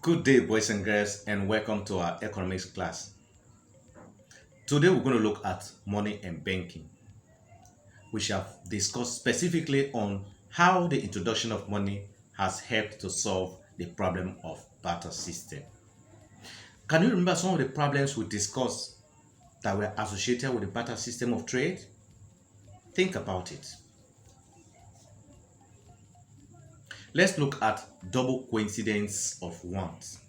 Good day, boys and girls, and welcome to our economics class. Today, we're going to look at money and banking. We shall discuss specifically on how the introduction of money has helped to solve the problem of barter system. Can you remember some of the problems we discussed that were associated with the barter system of trade? Think about it. Let's look at double coincidence of wants.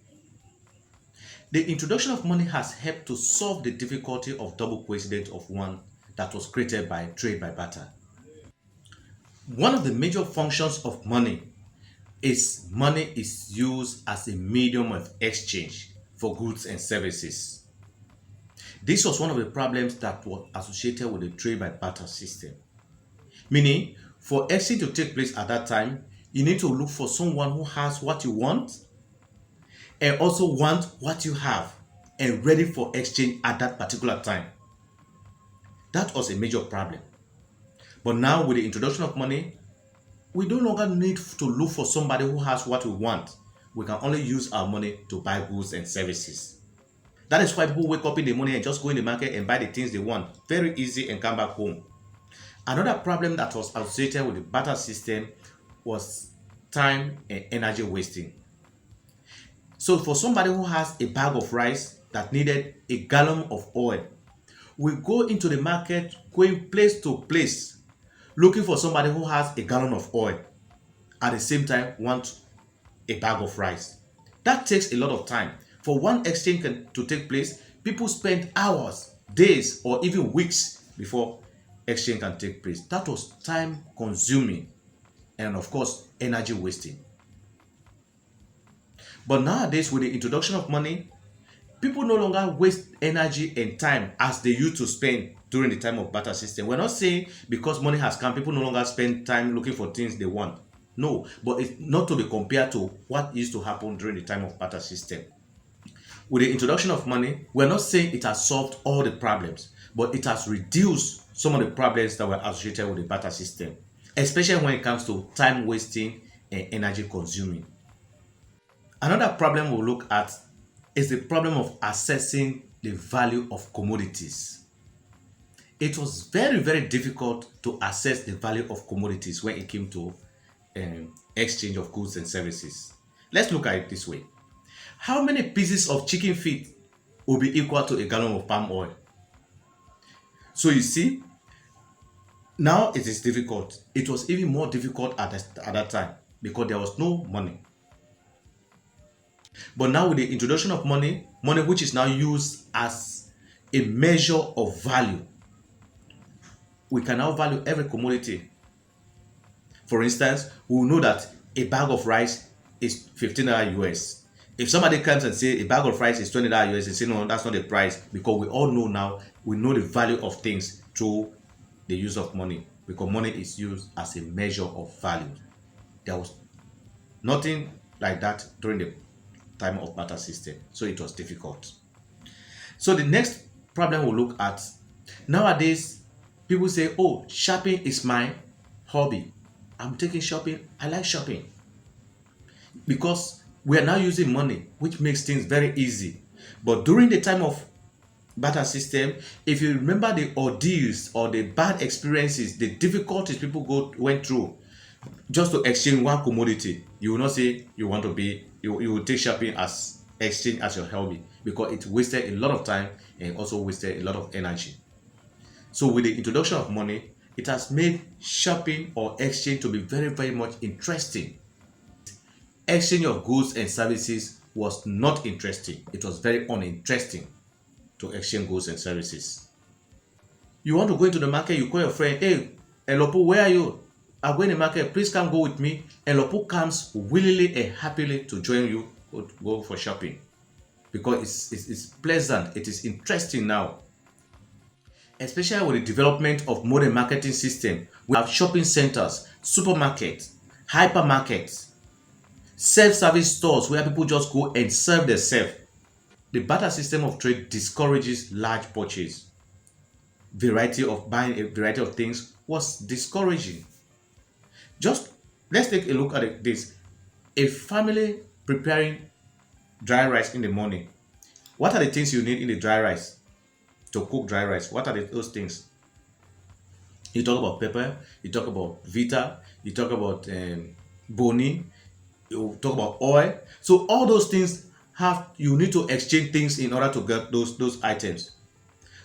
The introduction of money has helped to solve the difficulty of double coincidence of want that was created by trade by barter. One of the major functions of money is used as a medium of exchange for goods and services. This was one of the problems that was associated with the trade by barter system. Meaning, for exchange to take place at that time, you need to look for someone who has what you want and also want what you have and ready for exchange at that particular time. That was a major problem. But now with the introduction of money, we no longer need to look for somebody who has what we want. We can only use our money to buy goods and services. That is why people wake up in the morning and just go in the market and buy the things they want. Very easy and come back home. Another problem that was associated with the barter system was time and energy wasting. So for somebody who has a bag of rice that needed a gallon of oil, we go into the market going place to place looking for somebody who has a gallon of oil at the same time want a bag of rice. That takes a lot of time. For one exchange to take place, people spend hours, days, or even weeks before exchange can take place. That was time consuming and of course energy wasting. But nowadays, with the introduction of money, people no longer waste energy and time as they used to spend during the time of barter system. We're not saying because money has come, people no longer spend time looking for things they want. No, but it's not to be compared to what used to happen during the time of barter system. With the introduction of money, we're not saying it has solved all the problems, but it has reduced some of the problems that were associated with the barter system, especially when it comes to time wasting and energy consuming. Another problem we'll look at is the problem of assessing the value of commodities. It was very, very difficult to assess the value of commodities when it came to exchange of goods and services. Let's look at it this way. How many pieces of chicken feet will be equal to a gallon of palm oil? So you see, now it is difficult. It was even more difficult at that time because there was no money. But now with the introduction of money which is now used as a measure of value, we can now value every commodity. For instance, we will know that a bag of rice is $15 US. If somebody comes and say a bag of rice is $20 US, they say no, that's not the price, because we all know now, we know the value of things through the use of money, because money is used as a measure of value. There was nothing like that during the time of barter system, so it was difficult. So the next problem we'll look at, nowadays people say, oh, shopping is my hobby. I'm taking shopping, I like shopping, because we are now using money, which makes things very easy. But during the time of barter system, if you remember the ordeals or the bad experiences, the difficulties people went through just to exchange one commodity, you will not say you want to be, you will take shopping as exchange as your hobby, because it wasted a lot of time and also wasted a lot of energy. So with the introduction of money, it has made shopping or exchange to be very, very much interesting. Exchange of goods and services was not interesting. It was very uninteresting to exchange goods and services. You want to go into the market, you call your friend, hey, Elopo, where are you? I'm going to the market, please come go with me. Elopo comes willingly and happily to join you, go for shopping, because it's pleasant, it is interesting now. Especially with the development of modern marketing system, we have shopping centers, supermarkets, hypermarkets, self-service stores where people just go and serve themselves. The barter system of trade discourages large purchase. Buying a variety of things was discouraging. Just let's take a look at this. A family preparing dry rice in the morning. What are the things you need in the dry rice to cook dry rice? What are those things? You talk about pepper, you talk about Vita, you talk about boni, you talk about oil. So all those things you need to exchange things in order to get those items.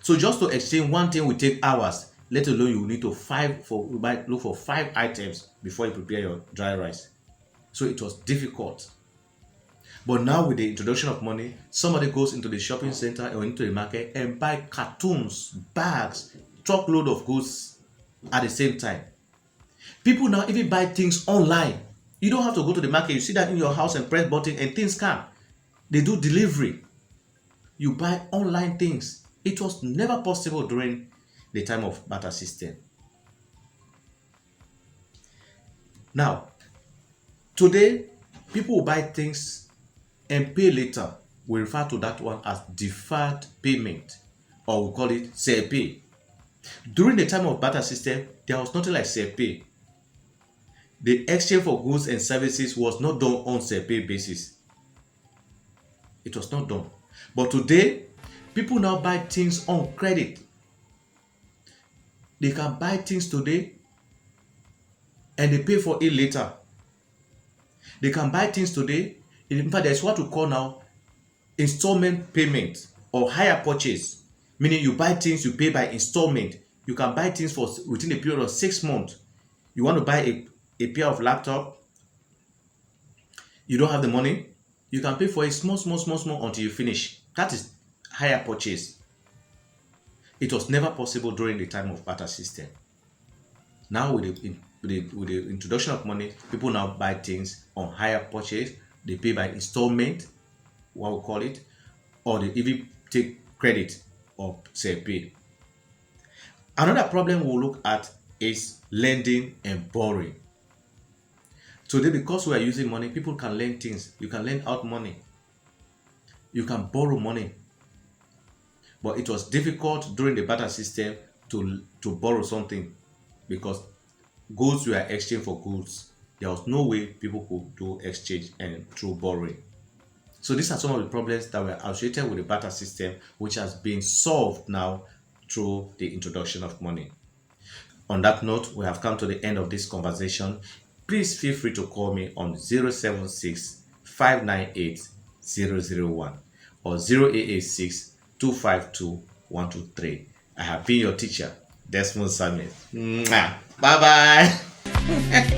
So just to exchange one thing will take hours, let alone you need to look for 5 items before you prepare your dry rice. So it was difficult. But now with the introduction of money, somebody goes into the shopping center or into the market and buy cartons, bags, truckload of goods at the same time. People now even buy things online. You don't have to go to the market. You sit down in your house and press button and things come. They do delivery. You buy online things. It was never possible during the time of barter system. Now, today, people will buy things and pay later. We refer to that one as deferred payment, or we call it CEPE. During the time of barter system, there was nothing like CEPE. The exchange for goods and services was not done on CEPE basis. It was not done. But today, people now buy things on credit. They can buy things today and they pay for it later. They can buy things today. In fact, there's what we call now installment payment or hire purchase, meaning you buy things, you pay by installment. You can buy things for within a period of 6 months. You want to buy a pair of laptop, you don't have the money, you can pay for it small until you finish. That is hire purchase. It was never possible during the time of barter system. Now with the introduction of money, people now buy things on hire purchase. They pay by installment, what we call it, or they even take credit or say pay. Another problem we'll look at is lending and borrowing. Today, because we are using money, people can lend things. You can lend out money. You can borrow money. But it was difficult during the barter system to borrow something because goods were exchanged for goods. There was no way people could do exchange and through borrowing. So these are some of the problems that were associated with the barter system, which has been solved now through the introduction of money. On that note, we have come to the end of this conversation. Please feel free to call me on 076 598 001 or 0886 252 123. I have been your teacher, Desmond Samuel. Bye bye.